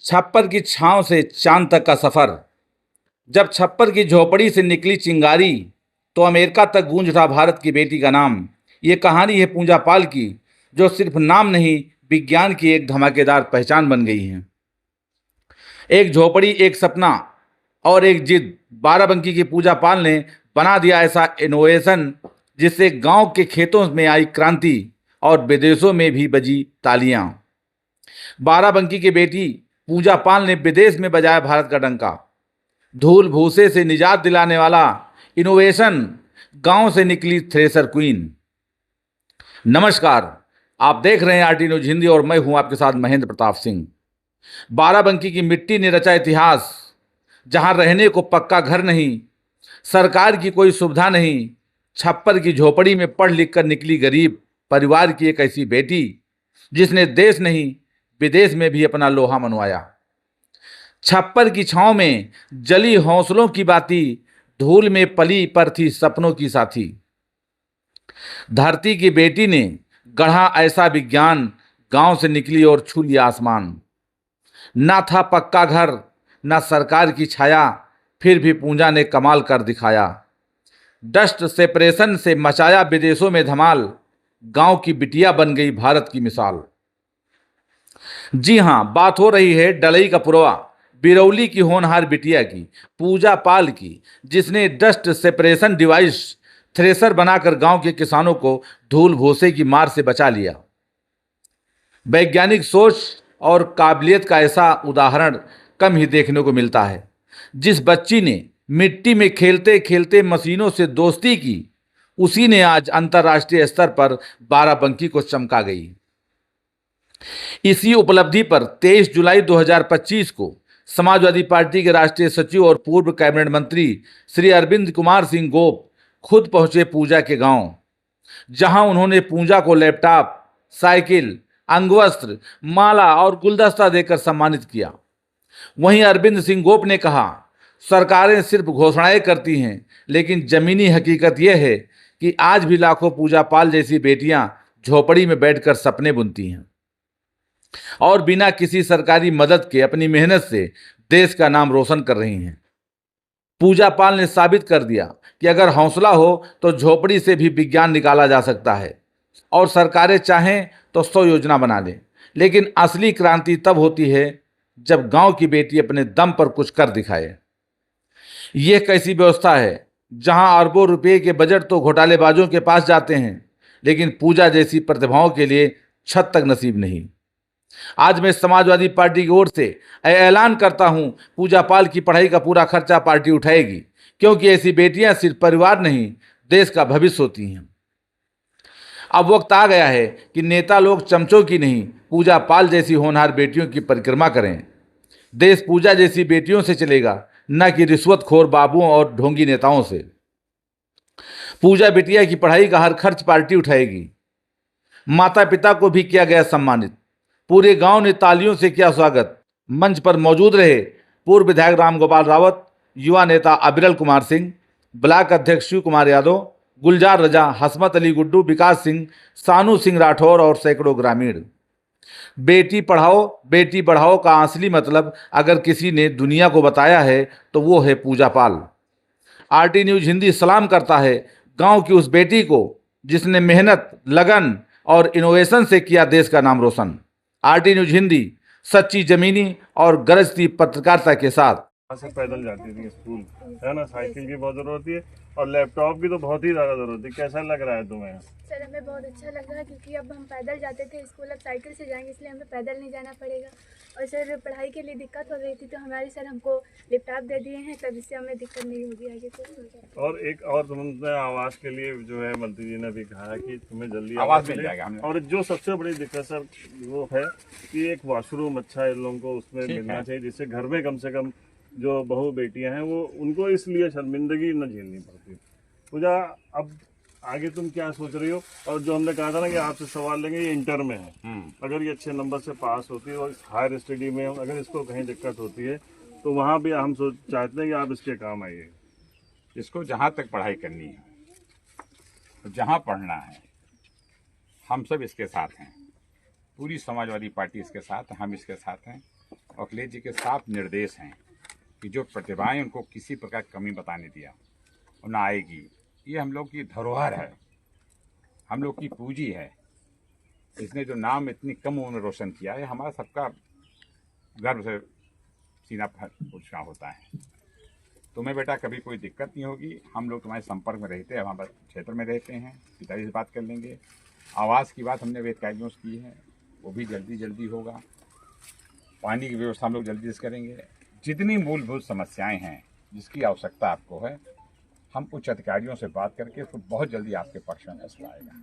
छप्पर की छांव से चांद तक का सफर। जब छप्पर की झोपड़ी से निकली चिंगारी तो अमेरिका तक गूंज उठा भारत की बेटी का नाम। ये कहानी है पूजा पाल की, जो सिर्फ नाम नहीं, विज्ञान की एक धमाकेदार पहचान बन गई है। एक झोपड़ी, एक सपना और एक जिद, बाराबंकी की पूजा पाल ने बना दिया ऐसा इनोवेशन जिससे गांव के खेतों में आई क्रांति और विदेशों में भी बजी तालियां। बाराबंकी की बेटी पूजा पाल ने विदेश में बजाया भारत का डंका। धूल भूसे से निजात दिलाने वाला इनोवेशन, गांव से निकली थ्रेसर क्वीन। नमस्कार, आप देख रहे हैं आरटी न्यूज हिंदी और मैं हूं आपके साथ महेंद्र प्रताप सिंह। बाराबंकी की मिट्टी ने रचा इतिहास, जहां रहने को पक्का घर नहीं, सरकार की कोई सुविधा नहीं, छप्पर की झोपड़ी में पढ़ लिख कर निकली गरीब परिवार की एक ऐसी बेटी जिसने देश नहीं, विदेश में भी अपना लोहा मनवाया। छप्पर की छांव में जली हौसलों की बाती, धूल में पली पर थी सपनों की साथी। धरती की बेटी ने गढ़ा ऐसा विज्ञान, गांव से निकली और छू लिया आसमान। ना था पक्का घर, ना सरकार की छाया, फिर भी पूजा ने कमाल कर दिखाया। डस्ट सेपरेशन से मचाया विदेशों में धमाल, गांव की बिटिया बन गई भारत की मिसाल। जी हां, बात हो रही है डलई का पुरवा, बिरौली की होनहार बिटिया की, पूजा पाल की, जिसने डस्ट सेपरेशन डिवाइस थ्रेसर बनाकर गांव के किसानों को धूल भूसे की मार से बचा लिया। वैज्ञानिक सोच और काबिलियत का ऐसा उदाहरण कम ही देखने को मिलता है। जिस बच्ची ने मिट्टी में खेलते खेलते मशीनों से दोस्ती की, उसी ने आज अंतर्राष्ट्रीय स्तर पर बाराबंकी को चमका गई। इसी उपलब्धि पर 23 जुलाई 2025 को समाजवादी पार्टी के राष्ट्रीय सचिव और पूर्व कैबिनेट मंत्री श्री अरविंद कुमार सिंह गोप खुद पहुंचे पूजा के गांव, जहां उन्होंने पूजा को लैपटॉप, साइकिल, अंगवस्त्र, माला और गुलदस्ता देकर सम्मानित किया। वहीं अरविंद सिंह गोप ने कहा, सरकारें सिर्फ घोषणाएं करती हैं, लेकिन जमीनी हकीकत यह है कि आज भी लाखों पूजा पाल जैसी बेटियां झोपड़ी में बैठकर सपने बुनती हैं और बिना किसी सरकारी मदद के अपनी मेहनत से देश का नाम रोशन कर रही हैं। पूजा पाल ने साबित कर दिया कि अगर हौसला हो तो झोपड़ी से भी विज्ञान निकाला जा सकता है और सरकारें चाहें तो 100 योजना बना लें, लेकिन असली क्रांति तब होती है जब गांव की बेटी अपने दम पर कुछ कर दिखाए। यह कैसी व्यवस्था है जहां अरबों रुपए के बजट तो घोटालेबाजों के पास जाते हैं, लेकिन पूजा जैसी प्रतिभाओं के लिए छत तक नसीब नहीं। आज मैं समाजवादी पार्टी की ओर से ऐलान करता हूं, पूजा पाल की पढ़ाई का पूरा खर्चा पार्टी उठाएगी, क्योंकि ऐसी बेटियां सिर्फ परिवार नहीं, देश का भविष्य होती हैं। अब वक्त आ गया है कि नेता लोग चमचों की नहीं, पूजा पाल जैसी होनहार बेटियों की परिक्रमा करें। देश पूजा जैसी बेटियों से चलेगा, न कि रिश्वतखोर बाबुओं और ढोंगी नेताओं से। पूजा बिटिया की पढ़ाई का हर खर्च पार्टी उठाएगी। माता पिता को भी किया गया सम्मानित। पूरे गांव ने तालियों से किया स्वागत। मंच पर मौजूद रहे पूर्व विधायक रामगोपाल रावत, युवा नेता अविरल कुमार सिंह, ब्लॉक अध्यक्ष शिव कुमार यादव, गुलजार रजा, हसमत अली गुड्डू, विकास सिंह, सानू सिंह राठौर और सैकड़ों ग्रामीण। बेटी बढ़ाओ का असली मतलब अगर किसी ने दुनिया को बताया है तो वो है पूजा पाल। आरटी न्यूज हिंदी सलाम करता है गांव की उस बेटी को जिसने मेहनत, लगन और इनोवेशन से किया देश का नाम रोशन। आरटी न्यूज हिंदी सच्ची जमीनी और गरजती पत्रकारिता के साथ। से पैदल जाती थी स्कूल, है ना। साइकिल की बहुत जरूरत होती है और लैपटॉप की तो बहुत ही ज्यादा जरूरत है। कैसा लग रहा है तुम्हें? सर, हमें बहुत अच्छा लग रहा है क्योंकि अब हम पैदल जाते थे स्कूल, अब साइकिल से जाएंगे, इसलिए हमें पैदल नहीं जाना पड़ेगा। और सर, पढ़ाई के लिए दिक्कत हो रही थी तो हमारे सर हमको लैपटॉप दे दिए हैं, तब इससे हमें दिक्कत नहीं होगी आगे तो। और एक और तुमने आवास के लिए जो है मंत्री जी ने भी कहा कि तुम्हें जल्दी आवास मिल जाएगा। और जो सबसे बड़ी दिक्कत सर वो है कि एक वॉशरूम अच्छा इन लोगों को उसमें मिलना चाहिए, जिससे घर में कम से कम जो बहू बेटियां हैं वो उनको इसलिए शर्मिंदगी न झेलनी पड़ती। पूजा, अब आगे तुम क्या सोच रही हो? और जो हमने कहा था ना कि आपसे सवाल लेंगे, ये इंटर में है, अगर ये अच्छे नंबर से पास होती है और हायर स्टडी में अगर इसको कहीं दिक्कत होती है तो वहाँ भी हम चाहते हैं कि आप इसके काम आइए। इसको जहाँ तक पढ़ाई करनी है, जहाँ पढ़ना है, हम सब इसके साथ हैं। पूरी समाजवादी पार्टी इसके साथ है, हम इसके साथ हैं। और अखिलेश जी के साफ निर्देश हैं कि जो प्रतिभाएं उनको किसी प्रकार की कमी बताने दिया और ना आएगी। ये हम लोग की धरोहर है, हम लोग की पूंजी है। इसने जो नाम इतनी कम उम्र में रोशन किया है, हमारा सबका गर्व से सीना पूछना होता है। तुम्हें बेटा कभी कोई दिक्कत नहीं होगी, हम लोग तुम्हारे संपर्क में रहते हैं, हमारे क्षेत्र में रहते हैं, पिताजी से बात कर लेंगे। आवास की बात हमने वेद कायदों से की है, वो भी जल्दी होगा। पानी की व्यवस्था हम लोग जल्दी से करेंगे। जितनी मूलभूत समस्याएं हैं जिसकी आवश्यकता आपको है, हम उच्च अधिकारियों से बात करके उसको बहुत जल्दी आपके पक्ष में फैसला आएगा।